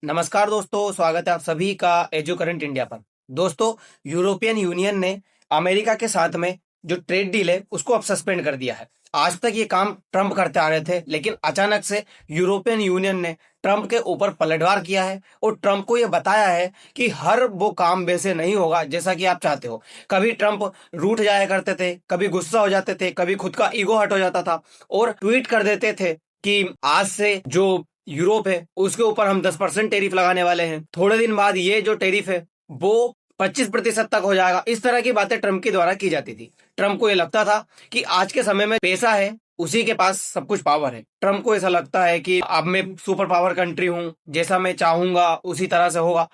नमस्कार दोस्तों, स्वागत है आप सभी का एजू करंट इंडिया पर। दोस्तों, यूरोपियन यूनियन ने अमेरिका के साथ में जो ट्रेड डील है उसको अब सस्पेंड कर दिया है। आज तक ये काम ट्रम्प करते आ रहे थे, लेकिन अचानक से यूरोपियन यूनियन ने ट्रम्प के ऊपर पलटवार किया है और ट्रम्प को ये बताया है कि हर वो काम वैसे नहीं होगा जैसा कि आप चाहते हो। कभी ट्रम्प रूठ जाया करते थे, कभी गुस्सा हो जाते थे, कभी खुद का ईगो हर्ट हो जाता था और ट्वीट कर देते थे कि आज से जो यूरोप है उसके ऊपर हम 10% टेरिफ लगाने वाले हैं। थोड़े दिन बाद ये जो टेरिफ है वो 25% तक हो जाएगा। इस तरह की बातें ट्रम्प के द्वारा की जाती थी। ट्रम्प को ये लगता था कि आज के समय में पैसा है, उसी के पास सब कुछ पावर है। ट्रम्प को ऐसा लगता है कि अब मैं सुपर पावर कंट्री हूं, जैसा मैं चाहूंगा उसी तरह से होगा।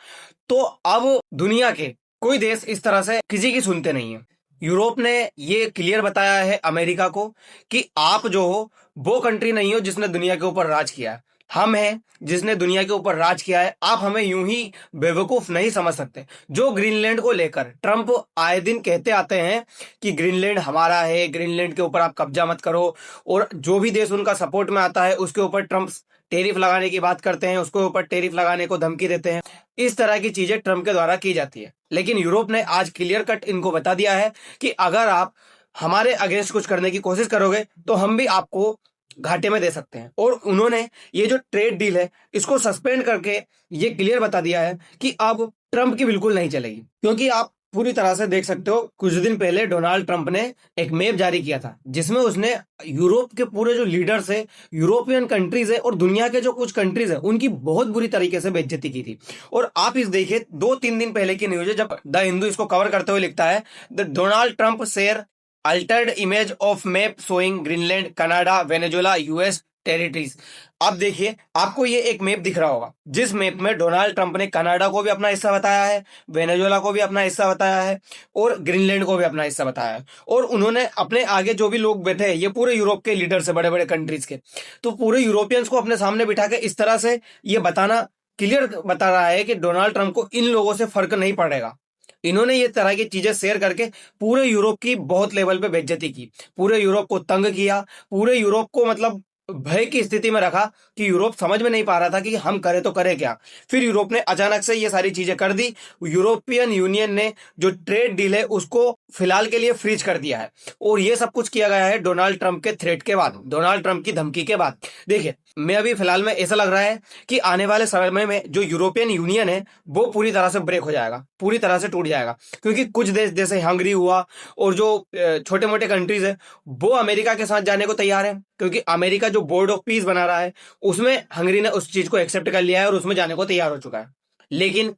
तो अब दुनिया के कोई देश इस तरह से किसी की सुनते नहीं है। यूरोप ने ये क्लियर बताया है अमेरिका को कि आप जो हो वो कंट्री नहीं हो जिसने दुनिया के ऊपर राज किया है। हम हैं जिसने दुनिया के ऊपर राज किया है। आप हमें यूं ही बेवकूफ नहीं समझ सकते। जो ग्रीनलैंड को लेकर ट्रम्प आए दिन कहते आते हैं कि ग्रीनलैंड हमारा है, ग्रीनलैंड के ऊपर आप कब्जा मत करो, और जो भी देश उनका सपोर्ट में आता है उसके ऊपर ट्रम्प टेरिफ लगाने की बात करते हैं, उसके ऊपर टेरिफ लगाने को धमकी देते हैं। इस तरह की चीजें ट्रम्प के द्वारा की जाती है। लेकिन यूरोप ने आज क्लियर कट इनको बता दिया है कि अगर आप हमारे अगेंस्ट कुछ करने की कोशिश करोगे तो हम भी आपको घाटे में दे सकते हैं। और उन्होंने ये जो ट्रेड डील है इसको सस्पेंड करके ये क्लियर बता दिया है कि अब ट्रम्प की बिल्कुल नहीं चलेगी। क्योंकि आप पूरी तरह से देख सकते हो, कुछ दिन पहले डोनाल्ड ट्रम्प ने एक मैप जारी किया था जिसमें उसने यूरोप के पूरे जो लीडर्स है, यूरोपियन कंट्रीज है और दुनिया के जो कुछ कंट्रीज है उनकी बहुत बुरी तरीके से बेइज्जती की थी। और आप इस देखिए, 2-3 दिन पहले की न्यूज है, जब द हिंदू इसको कवर करते हुए लिखता है, the Donald Trump share Altered image of map showing Greenland, Canada, Venezuela, US territories. अब देखिए, आपको ये एक मैप दिख रहा होगा जिस मैप में डोनाल्ड ट्रंप ने कनाडा को भी अपना हिस्सा बताया है, वेनेजुएला को भी अपना हिस्सा बताया है और ग्रीनलैंड को भी अपना हिस्सा बताया है। और उन्होंने अपने आगे जो भी लोग बैठे हैं ये पूरे यूरोप के लीडर्स है, बड़े बड़े कंट्रीज के। तो पूरे यूरोपियंस को अपने सामने बिठा के इस तरह से ये बताना, क्लियर बता रहा है कि डोनाल्ड ट्रंप को इन लोगों से फर्क नहीं पड़ेगा। इन्होंने ये तरह की चीजें शेयर करके पूरे यूरोप की बहुत लेवल पे बेइज्जती की, पूरे यूरोप को तंग किया, पूरे यूरोप को मतलब भय की स्थिति में रखा कि यूरोप समझ में नहीं पा रहा था कि हम करें तो करें क्या। फिर यूरोप ने अचानक से ये सारी चीजें कर दी। यूरोपियन यूनियन ने जो ट्रेड डील है उसको फिलहाल के लिए फ्रीज कर दिया है। और ये सब कुछ किया गया है डोनाल्ड ट्रंप के थ्रेट के बाद, डोनाल्ड ट्रंप की धमकी के बाद। देखिए, मैं अभी फिलहाल में ऐसा लग रहा है कि आने वाले समय में जो यूरोपियन यूनियन है वो पूरी तरह से ब्रेक हो जाएगा, पूरी तरह से टूट जाएगा। क्योंकि कुछ देश जैसे हंगरी हुआ और जो छोटे मोटे कंट्रीज है वो अमेरिका के साथ जाने को तैयार है, क्योंकि अमेरिका जो बोर्ड ऑफ पीस बना रहा है उसमें हंगरी ने उस चीज को एक्सेप्ट कर लिया है और उसमें जाने को तैयार हो चुका है। लेकिन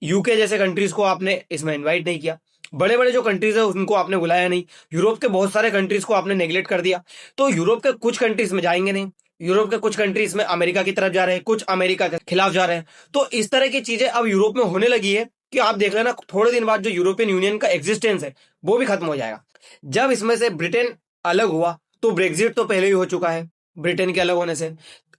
यूके जैसे कंट्रीज को आपने इसमें इनवाइट नहीं किया, बड़े बड़े जो कंट्रीज है उनको आपने बुलाया नहीं, यूरोप के बहुत सारे कंट्रीज को आपने नेग्लेक्ट कर दिया। तो यूरोप के कुछ कंट्रीज में जाएंगे नहीं, यूरोप के कुछ कंट्रीज में अमेरिका की तरफ जा रहे हैं, कुछ अमेरिका के खिलाफ जा रहे हैं। तो इस तरह की चीजें अब यूरोप में होने लगी है कि आप देख लेना थोड़े दिन बाद जो यूरोपियन यूनियन का एग्जिस्टेंस है वो भी खत्म हो जाएगा। जब इसमें से ब्रिटेन अलग हुआ तो ब्रेग्जिट तो पहले ही हो चुका है। ब्रिटेन के अलग होने से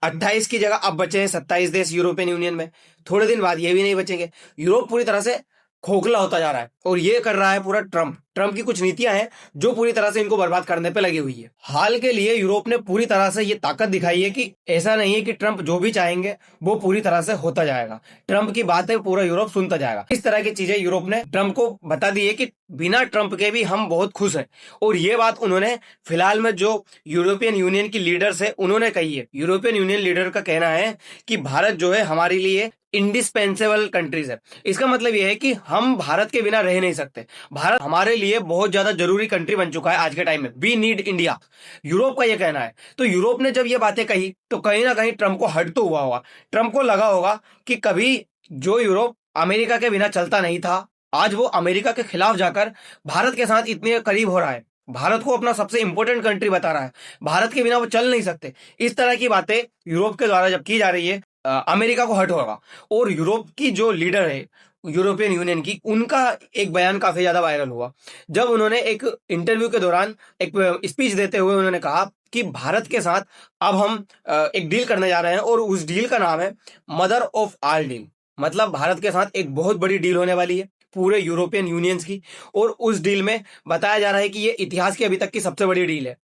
28 की जगह अब बचे हैं 27 देश यूरोपियन यूनियन में। थोड़े दिन बाद ये भी नहीं बचेंगे। यूरोप पूरी तरह से खोखला होता जा रहा है और ये कर रहा है पूरा ट्रम्प। ट्रम्प की कुछ नीतियां हैं जो पूरी तरह से इनको बर्बाद करने पे लगी हुई है। हाल के लिए यूरोप ने पूरी तरह से ये ताकत दिखाई है कि ऐसा नहीं है कि ट्रम्प जो भी चाहेंगे वो पूरी तरह से होता जाएगा। ट्रम्प की बात है पूरा यूरोप सुनता जाएगा। इस तरह की चीजें यूरोप ने ट्रम्प को बता दी है कि बिना ट्रम्प के भी हम बहुत खुश हैं। और ये बात उन्होंने फिलहाल में जो यूरोपियन यूनियन की लीडर्स है उन्होंने कही है। यूरोपियन यूनियन लीडर का कहना है कि भारत जो है हमारे लिए इंडिस्पेंसेबल कंट्रीज है। इसका मतलब यह है कि हम भारत के बिना रह नहीं सकते। भारत हमारे लिए बहुत ज्यादा जरूरी कंट्री बन चुका है आज के टाइम में। वी नीड इंडिया, यूरोप का यह कहना है। तो यूरोप ने जब ये बातें कही तो कहीं ना कहीं ट्रम्प को हर्ट तो हुआ होगा। ट्रम्प को लगा होगा कि कभी जो यूरोप अमेरिका के बिना चलता नहीं था, आज वो अमेरिका के खिलाफ जाकर भारत के साथ इतने करीब हो रहा है, भारत को अपना सबसे इंपॉर्टेंट कंट्री बता रहा है, भारत के बिना वो चल नहीं सकते। इस तरह की बातें यूरोप के द्वारा जब की जा रही है, अमेरिका को हर्ट होगा। और यूरोप की जो लीडर है यूरोपियन यूनियन की, उनका एक बयान काफी ज्यादा वायरल हुआ जब उन्होंने एक इंटरव्यू के दौरान एक स्पीच देते हुए उन्होंने कहा कि भारत के साथ अब हम एक डील करने जा रहे हैं और उस डील का नाम है मदर ऑफ ऑल डील। मतलब भारत के साथ एक बहुत बड़ी डील होने वाली है पूरे यूरोपियन यूनियंस की। और उस डील में बताया जा रहा है कि ये इतिहास की अभी तक की सबसे बड़ी डील है।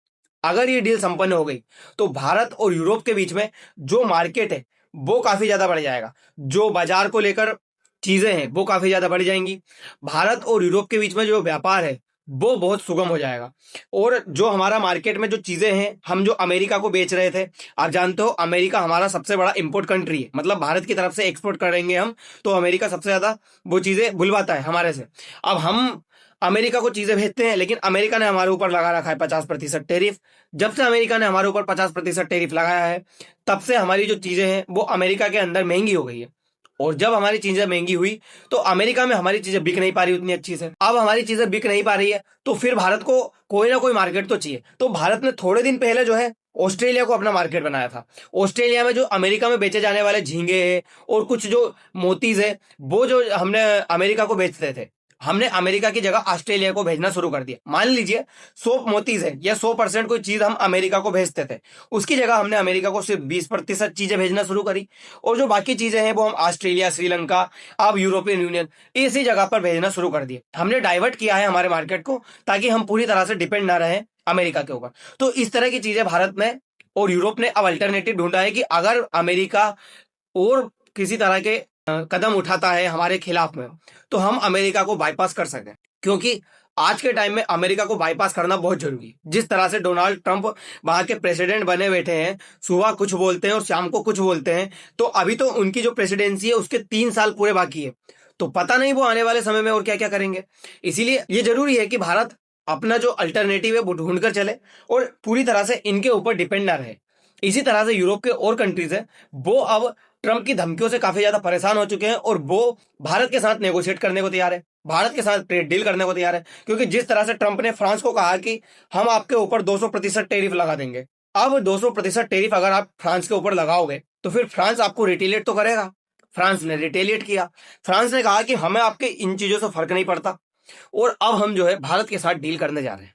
अगर ये डील संपन्न हो गई तो भारत और यूरोप के बीच में जो मार्केट है वो काफी ज्यादा बढ़ जाएगा। जो बाजार को लेकर चीजें हैं वो काफी ज्यादा बढ़ जाएंगी। भारत और यूरोप के बीच में जो व्यापार है वो बहुत सुगम हो जाएगा। और जो हमारा मार्केट में जो चीजें हैं, हम जो अमेरिका को बेच रहे थे, आप जानते हो अमेरिका हमारा सबसे बड़ा इंपोर्ट कंट्री है, मतलब भारत की तरफ से एक्सपोर्ट करेंगे हम तो अमेरिका सबसे ज्यादा वो चीजें बुलवाता है हमारे से। अब हम अमेरिका को चीजें भेजते हैं, लेकिन अमेरिका ने हमारे ऊपर लगा रखा है 50% टेरिफ। जब से अमेरिका ने हमारे ऊपर 50% टेरिफ लगाया है, तब से हमारी जो चीजें हैं वो अमेरिका के अंदर महंगी हो गई है। और जब हमारी चीजें महंगी हुई तो अमेरिका में हमारी चीजें बिक नहीं पा रही उतनी अच्छी से। अब हमारी चीजें बिक नहीं पा रही है तो फिर भारत को कोई ना कोई मार्केट तो चाहिए। तो भारत ने थोड़े दिन पहले जो है ऑस्ट्रेलिया को अपना मार्केट बनाया था। ऑस्ट्रेलिया में जो अमेरिका में बेचे जाने वाले झींगे है और कुछ जो मोतीज है, वो जो हमने अमेरिका को बेचते थे, हमने अमेरिका की जगह ऑस्ट्रेलिया को भेजना शुरू कर दिया। मान लीजिए 100 मोतीज है या 100% कोई चीज हम अमेरिका को भेजते थे, उसकी जगह हमने अमेरिका को सिर्फ 20% चीजें भेजना शुरू करी। और जो बाकी चीजें हैं वो हम ऑस्ट्रेलिया, श्रीलंका, अब यूरोपियन यूनियन, इसी जगह पर भेजना शुरू कर दिए। हमने डाइवर्ट किया है हमारे मार्केट को, ताकि हम पूरी तरह से डिपेंड ना रहे अमेरिका के ऊपर। तो इस तरह की चीजें भारत में और यूरोप ने अब अल्टरनेटिव ढूंढा है कि अगर अमेरिका और किसी तरह के कदम उठाता है हमारे खिलाफ में, तो हम अमेरिका को बाईपास कर सकें। क्योंकि आज के टाइम में अमेरिका को बाईपास करना बहुत जरूरी है। जिस तरह से डोनाल्ड ट्रंप वहां के प्रेसिडेंट बने बैठे हैं, सुबह कुछ बोलते हैं और शाम को कुछ बोलते हैं, तो अभी तो उनकी जो प्रेसिडेंसी है उसके 3 साल पूरे बाकी है। तो पता नहीं वो आने वाले समय में और क्या क्या करेंगे। इसीलिए ये जरूरी है कि भारत अपना जो अल्टरनेटिव है वो ढूंढ कर चले और पूरी तरह से इनके ऊपर डिपेंड ना रहे। इसी तरह से यूरोप के और कंट्रीज है, वो अब ट्रंप की धमकियों से काफी ज्यादा परेशान हो चुके हैं और वो भारत के साथ नेगोशिएट करने को तैयार है, भारत के साथ ट्रेड डील करने को तैयार है। क्योंकि जिस तरह से ट्रंप ने फ्रांस को कहा कि हम आपके ऊपर 200% टेरिफ लगा देंगे, अब 200% टेरिफ अगर आप फ्रांस के ऊपर लगाओगे तो फिर फ्रांस आपको रिटेलिएट तो करेगा। फ्रांस ने रिटेलिएट किया। फ्रांस ने कहा कि हमें आपके इन चीजों से फर्क नहीं पड़ता और अब हम जो है भारत के साथ डील करने जा रहे हैं।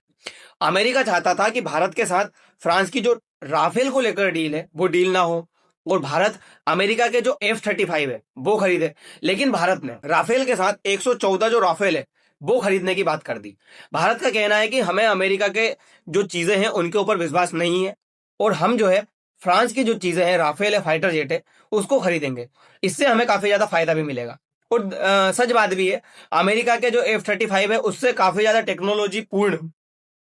अमेरिका चाहता था कि भारत के साथ फ्रांस की जो राफेल को लेकर डील है वो डील ना हो और भारत अमेरिका के जो F-35 है वो खरीदे, लेकिन भारत ने राफेल के साथ 114 जो राफेल है वो खरीदने की बात कर दी। भारत का कहना है कि हमें अमेरिका के जो चीजें हैं उनके ऊपर विश्वास नहीं है और हम जो है फ्रांस की जो चीजें हैं, राफेल है, फाइटर जेट है, उसको खरीदेंगे। इससे हमें काफी ज्यादा फायदा भी मिलेगा। और सच बात भी है, अमेरिका के जो F-35 है उससे काफी ज्यादा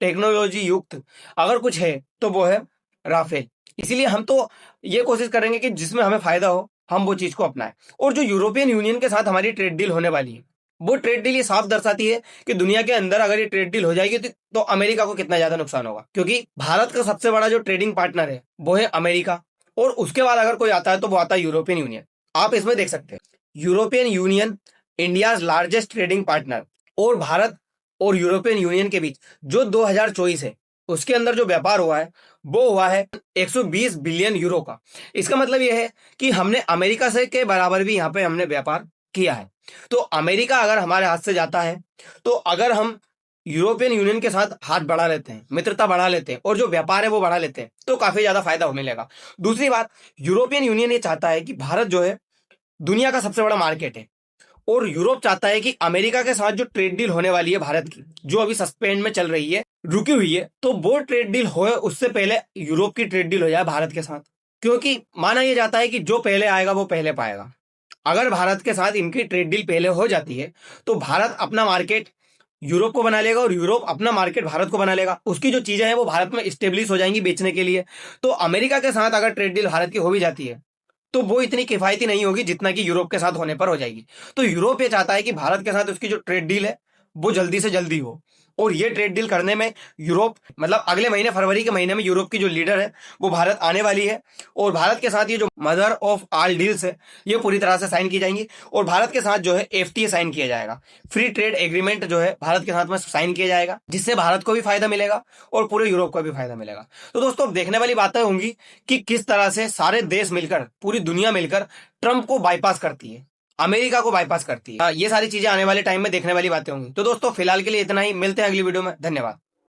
टेक्नोलॉजी युक्त अगर कुछ है तो वो है राफेल। इसीलिए हम तो ये कोशिश करेंगे कि जिसमें हमें फायदा हो हम वो चीज को अपनाएं। और जो यूरोपियन यूनियन के साथ हमारी ट्रेड डील होने वाली है, वो ट्रेड डील ये साफ दर्शाती है कि दुनिया के अंदर अगर ये ट्रेड डील हो जाएगी तो अमेरिका को कितना ज्यादा नुकसान होगा। क्योंकि भारत का सबसे बड़ा जो ट्रेडिंग पार्टनर है वो है अमेरिका, और उसके बाद अगर कोई आता है तो वो आता है यूरोपियन यूनियन। आप इसमें देख सकते हैं European union India largest trading partner, और भारत और यूरोपियन यूनियन के बीच जो 2024 है उसके अंदर जो व्यापार हुआ है वो हुआ है 120 बिलियन यूरो का। इसका मतलब यह है कि हमने अमेरिका से के बराबर भी यहाँ पे हमने व्यापार किया है। तो अमेरिका अगर हमारे हाथ से जाता है, तो अगर हम यूरोपियन यूनियन के साथ हाथ बढ़ा लेते हैं, मित्रता बढ़ा लेते हैं और जो व्यापार है वो बढ़ा लेते हैं, तो काफी ज्यादा फायदा मिलेगा। दूसरी बात, यूरोपियन यूनियन ये चाहता है कि भारत जो है दुनिया का सबसे बड़ा मार्केट है, और यूरोप चाहता है कि अमेरिका के साथ जो ट्रेड डील होने वाली है भारत की, जो अभी सस्पेंड में चल रही है, रुकी हुई है, तो वो ट्रेड डील हो उससे पहले यूरोप की ट्रेड डील हो जाए भारत के साथ। क्योंकि माना यह जाता है कि जो पहले आएगा वो पहले पाएगा। अगर भारत के साथ इनकी ट्रेड डील पहले हो जाती है तो भारत अपना मार्केट यूरोप को बना लेगा और यूरोप अपना मार्केट भारत को बना लेगा। उसकी जो चीजें हैं वो भारत में स्टेब्लिश हो जाएंगी बेचने के लिए। तो अमेरिका के साथ अगर ट्रेड डील भारत की हो भी जाती है तो वो इतनी किफायती नहीं होगी जितना कि यूरोप के साथ होने पर हो जाएगी। तो यूरोप ये चाहता है कि भारत के साथ उसकी जो ट्रेड डील है वो जल्दी से जल्दी हो, और ये ट्रेड डील करने में यूरोप, मतलब अगले महीने फरवरी के महीने में यूरोप की जो लीडर है वो भारत आने वाली है, और भारत के साथ ये जो मदर ऑफ ऑल डील्स है ये पूरी तरह से साइन की जाएंगी, और भारत के साथ जो है FTA साइन किया जाएगा, फ्री ट्रेड एग्रीमेंट जो है भारत के साथ में साइन किया जाएगा, जिससे भारत को भी फायदा मिलेगा और पूरे यूरोप को भी फायदा मिलेगा। तो दोस्तों, अब देखने वाली बातें होंगी कि किस तरह से सारे देश मिलकर, पूरी दुनिया मिलकर ट्रंप को बाईपास करती है, अमेरिका को बाईपास करती है। ये सारी चीजें आने वाले टाइम में देखने वाली बातें होंगी। तो दोस्तों, फिलहाल के लिए इतना ही, मिलते हैं अगली वीडियो में। धन्यवाद।